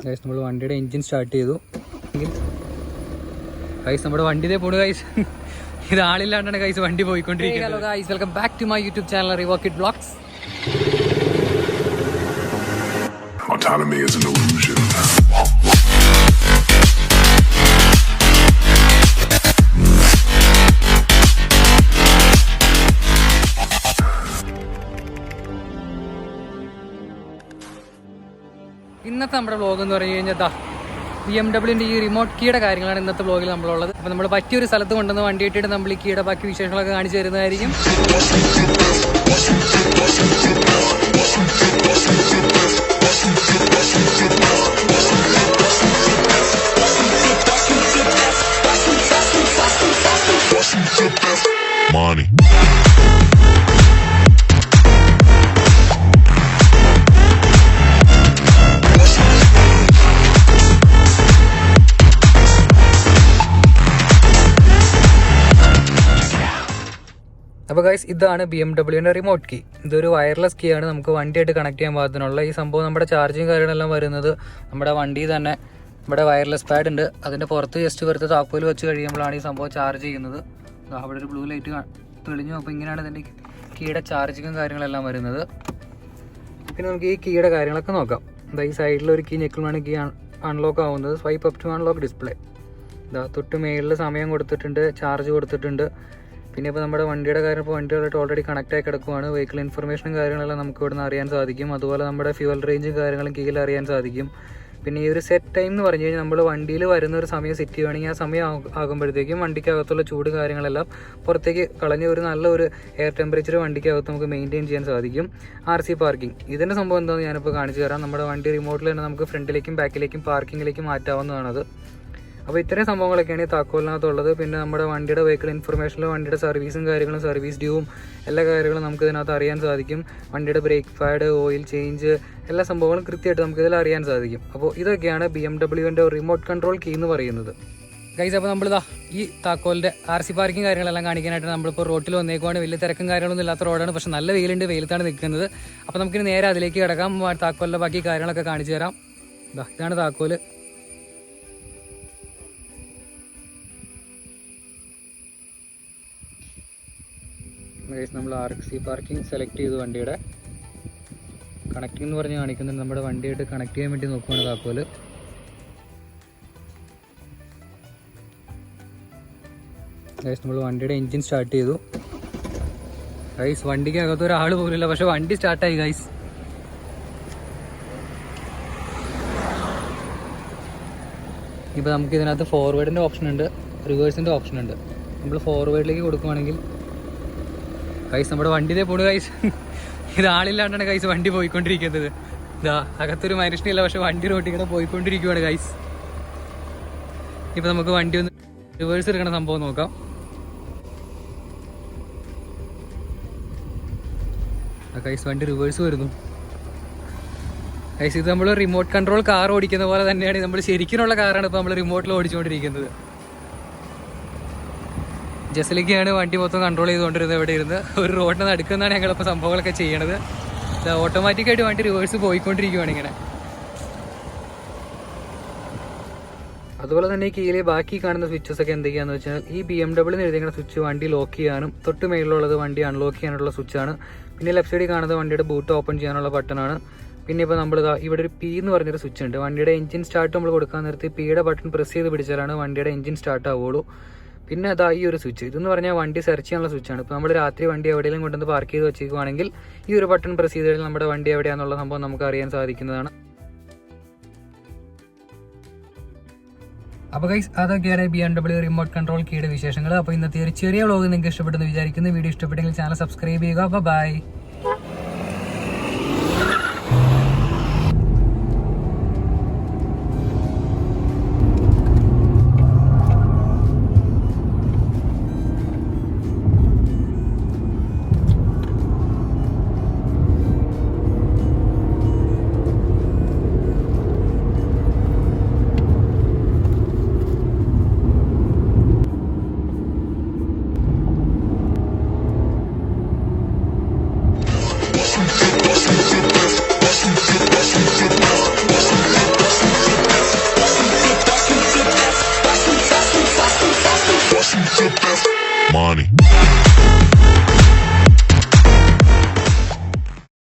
Guys നമ്മൾ വണ്ടിയുടെ engine start ചെയ്തു. ഗൈസ് നമ്മുടെ വണ്ടി ഇതേ പോണു ഗൈസ്. ഇത് ആളില്ലാണ്ടാണ് ഗൈസ് വണ്ടി പോയിക്കൊണ്ടിരിക്കുന്നത്. Hello guys, welcome back to my YouTube channel revoke it vlogs. Autonomy is an illusion. ഇന്നത്തെ നമ്മുടെ വ്ലോഗ് എന്ന് പറഞ്ഞു കഴിഞ്ഞാൽ BMW ഈ റിമോട്ട് കീയുടെ കാര്യങ്ങളാണ് ഇന്നത്തെ വ്ലോഗിൽ നമ്മളുള്ളത്. അപ്പോൾ നമ്മൾ പറ്റിയൊരു സ്ഥലത്ത് കൊണ്ടുവന്ന് വണ്ടി ഇട്ടിട്ട് നമ്മൾ ഈ കീയുടെ ബാക്കി വിശേഷങ്ങളൊക്കെ കാണിച്ചു തരുന്നതായിരിക്കും. Money. അപ്പോൾ ഗൈസ്, ഇതാണ് BMW റിമോട്ട് കീ. ഇതൊരു വയർലെസ് കീ ആണ്. നമുക്ക് വണ്ടിയായിട്ട് കണക്ട് ചെയ്യാൻ പാകത്തിനുള്ള ഈ സംഭവം. നമ്മുടെ ചാർജിങ് കാര്യങ്ങളെല്ലാം വരുന്നത് നമ്മുടെ വണ്ടി തന്നെ. ഇവിടെ വയർലെസ് പാഡ് ഉണ്ട്. അതിൻ്റെ പുറത്ത് ജസ്റ്റ് വെറുതെ താക്കോൽ വെച്ച് കഴിയുമ്പോഴാണ് ഈ സംഭവം ചാർജ് ചെയ്യുന്നത്. അവിടെ ഒരു ബ്ലൂ ലൈറ്റ് തെളിഞ്ഞു. അപ്പോൾ ഇങ്ങനെയാണ് ഇതിൻ്റെ കീയുടെ ചാർജിങ്ങും കാര്യങ്ങളെല്ലാം വരുന്നത്. പിന്നെ നമുക്ക് ഈ കീയുടെ കാര്യങ്ങളൊക്കെ നോക്കാം. ഈ സൈഡിൽ ഒരു കീ ഞെക്കുമ്പോഴാണ് കീ അൺലോക്ക് ആവുന്നത്. Swipe up to unlock display. തൊട്ട് മേളിൽ സമയം കൊടുത്തിട്ടുണ്ട്, ചാർജ് കൊടുത്തിട്ടുണ്ട്. പിന്നെ ഇപ്പോൾ നമ്മുടെ വണ്ടിയുടെ കാര്യം, ഇപ്പോൾ വണ്ടികളായിട്ട് ഓൾറെഡി കണക്ട് ആയി കിടക്കുവാണ്. വെഹിക്കിൾ ഇൻഫർമേഷനും കാര്യങ്ങളെല്ലാം നമുക്ക് ഇവിടുന്ന് അറിയാൻ സാധിക്കും. അതുപോലെ നമ്മുടെ ഫ്യൂവൽ റേഞ്ചും കാര്യങ്ങളും കീഴിൽ അറിയാൻ സാധിക്കും. പിന്നെ ഈ ഒരു സെറ്റ് ടൈം എന്ന് പറഞ്ഞു കഴിഞ്ഞാൽ നമ്മൾ വണ്ടിയിൽ വരുന്ന ഒരു സമയം സെറ്റ് ചെയ്യുകയാണെങ്കിൽ ആ സമയം ആകുമ്പോഴത്തേക്കും വണ്ടിക്കകത്തുള്ള ചൂട് കാര്യങ്ങളെല്ലാം പുറത്തേക്ക് കളഞ്ഞ് ഒരു നല്ല ഒരു എയർ ടെമ്പറേച്ചർ വണ്ടിക്കകത്ത് നമുക്ക് മെയിൻറ്റെയിൻ ചെയ്യാൻ സാധിക്കും. RC പാർക്കിംഗ്, ഇതിൻ്റെ സംഭവം എന്താണെന്ന് ഞാനിപ്പോൾ കാണിച്ചു തരാം. നമ്മുടെ വണ്ടി റിമോട്ടിൽ തന്നെ നമുക്ക് ഫ്രണ്ടിലേക്കും ബാക്കിലേക്കും പാർക്കിങ്ങിലേക്കും മാറ്റാവുന്നതാണത്. അപ്പോൾ ഇത്രയും സംഭവങ്ങളൊക്കെയാണ് ഈ താക്കോലിനകത്തുള്ളത്. പിന്നെ നമ്മുടെ വണ്ടിയുടെ വെഹിക്കിൾ ഇൻഫർമേഷനിൽ വണ്ടിയുടെ സർവീസും കാര്യങ്ങളും, സർവീസ് ഡ്യൂവും എല്ലാ കാര്യങ്ങളും നമുക്ക് ഇതിനകത്ത് അറിയാൻ സാധിക്കും. വണ്ടിയുടെ ബ്രേക്ക് പാഡ്, ഓയിൽ ചേഞ്ച്, എല്ലാ സംഭവങ്ങളും കൃത്യമായിട്ട് നമുക്ക് ഇതിൽ അറിയാൻ സാധിക്കും. അപ്പോൾ ഇതൊക്കെയാണ് BMW റിമോട്ട് കൺട്രോൾ കീ എന്ന് പറയുന്നത്. ഗൈസ്, അപ്പോൾ നമ്മളിതാ ഈ താക്കോലിൻ്റെ RC പാർക്കിംഗ് കാര്യങ്ങളെല്ലാം കാണിക്കാനായിട്ട് നമ്മളിപ്പോൾ റോട്ടിൽ വന്നേക്കുവാണ്. വലിയ തിരക്കും കാര്യങ്ങളൊന്നും ഇല്ലാത്ത റോഡാണ്, പക്ഷേ നല്ല വെയിലുണ്ട്, വെയിലത്താണ് നിൽക്കുന്നത്. അപ്പോൾ നമുക്കിനി നേരെ അതിലേക്ക് കിടക്കാം. താക്കോലിൻ്റെ ബാക്കി കാര്യങ്ങളൊക്കെ കാണിച്ചു തരാം. ഇതാണ് താക്കോല്. നമ്മൾ RC പാർക്കിംഗ് സെലക്ട് ചെയ്തു. വണ്ടിയുടെ കണക്റ്റിംഗ് എന്ന് പറഞ്ഞ് കാണിക്കുന്നത് നമ്മുടെ വണ്ടിയായിട്ട് കണക്ട് ചെയ്യാൻ വേണ്ടി നോക്കുകയാണ് താക്കോല്. ഗൈസ്, നമ്മൾ വണ്ടിയുടെ എൻജിൻ സ്റ്റാർട്ട് ചെയ്തു. ഗൈസ്, വണ്ടിക്ക് അകത്ത് ഒരാൾ പോലില്ല, പക്ഷെ വണ്ടി സ്റ്റാർട്ടായി ഗൈസ്. ഇപ്പോൾ നമുക്ക് ഇതിനകത്ത് ഫോർവേഡിൻ്റെ ഓപ്ഷൻ ഉണ്ട്, റിവേഴ്സിൻ്റെ ഓപ്ഷൻ ഉണ്ട്. നമ്മൾ ഫോർവേഡിലേക്ക് കൊടുക്കുകയാണെങ്കിൽ ഗൈസ് നമ്മുടെ വണ്ടി ഇതേ പോണു ഗൈസ്. ഇത് ആളില്ലാണ്ടാണ് ഗൈസ് വണ്ടി പോയിക്കൊണ്ടിരിക്കുന്നത്. അകത്തൊരു മനുഷ്യനില്ല, പക്ഷെ വണ്ടി റോട്ടിൽ കൂടെ പോയിക്കൊണ്ടിരിക്കുവാണ് ഗൈസ്. ഇപ്പം നമുക്ക് വണ്ടി ഒന്ന് റിവേഴ്സ് എടുക്കണ സംഭവം നോക്കാം. ഗൈസ്, വണ്ടി റിവേഴ്സ് വരുന്നു ഗൈസ്. ഇത് നമ്മൾ റിമോട്ട് കൺട്രോൾ കാർ ഓടിക്കുന്ന പോലെ തന്നെയാണ്. നമ്മൾ ശരിക്കുള്ള കാറാണ് ഇപ്പോൾ നമ്മൾ റിമോട്ടിൽ ഓടിച്ചുകൊണ്ടിരിക്കുന്നത്. ജസ്റ്റിലേക്കാണ് വണ്ടി മൊത്തം കൺട്രോൾ ചെയ്തുകൊണ്ടിരുന്നത്. ഇവിടെ ഇരുന്ന് ഒരു റോഡിന് നടുക്കുന്നതാണ് ഞങ്ങളിപ്പോൾ സംഭവങ്ങളൊക്കെ ചെയ്യണത്. ഓട്ടോമാറ്റിക്കായിട്ട് വണ്ടി റിവേഴ്സ് പോയിക്കൊണ്ടിരിക്കുകയാണ് ഇങ്ങനെ. അതുപോലെ തന്നെ ഈ കീഴിലെ ബാക്കി കാണുന്ന സ്വിച്ചസ് ഒക്കെ എന്തൊക്കെയാണെന്ന് വെച്ചാൽ, ഈ BMW എഴുതിക്കുന്ന സ്വിച്ച് വണ്ടി ലോക്ക് ചെയ്യാനും, തൊട്ട് മേളിലുള്ളത് വണ്ടി അൺലോക്ക് ചെയ്യാനുള്ള സ്വിച്ചാണ്. പിന്നെ ലെഫ്റ്റ് സൈഡിൽ കാണുന്നത് വണ്ടിയുടെ ബൂട്ട് ഓപ്പൺ ചെയ്യാനുള്ള ബട്ടണാണ്. പിന്നെ ഇപ്പോൾ നമ്മൾ ഇവിടെ ഒരു P എന്ന് പറഞ്ഞൊരു സ്വിച്ച് ഉണ്ട്. വണ്ടിയുടെ എഞ്ചിൻ സ്റ്റാർട്ട് നമ്മൾ കൊടുക്കാൻ നേരത്തെ Pയുടെ ബട്ടൺ പ്രസ് ചെയ്ത് പിടിച്ചാലാണ് വണ്ടിയുടെ എഞ്ചിൻ സ്റ്റാർട്ട് ആവുള്ളൂ. പിന്നെ ഈ ഒരു സ്വിച്ച്, ഇതെന്ന് പറഞ്ഞാൽ വണ്ടി സെർച്ച് ചെയ്യാനുള്ള സ്വിച്ചാണ്. ഇപ്പോൾ നമ്മൾ രാത്രി വണ്ടി എവിടെയെങ്കിലും കൊണ്ടുവന്ന് പാർക്ക് ചെയ്ത് വെച്ചിരിക്കുകയാണെങ്കിൽ ഈ ഒരു ബട്ടൺ പ്രസ് ചെയ്ത് കഴിഞ്ഞാൽ നമ്മുടെ വണ്ടി എവിടെയാണെന്നുള്ള സംഭവം നമുക്ക് അറിയാൻ സാധിക്കുന്നതാണ്. അപ്പോൾ ഗൈസ്, അതൊക്കെയാണ് BMW റിമോട്ട് കൺട്രോൾ കീയുടെ വിശേഷങ്ങൾ. അപ്പോൾ ഇന്നത്തെ ഒരു ചെറിയ വ്ലോഗ് നിങ്ങൾക്ക് ഇഷ്ടപ്പെട്ടെന്ന് വിചാരിക്കുന്നു. വീഡിയോ ഇഷ്ടപ്പെട്ടെങ്കിൽ ചാനൽ സബ്സ്ക്രൈബ് ചെയ്യുക. ബൈ.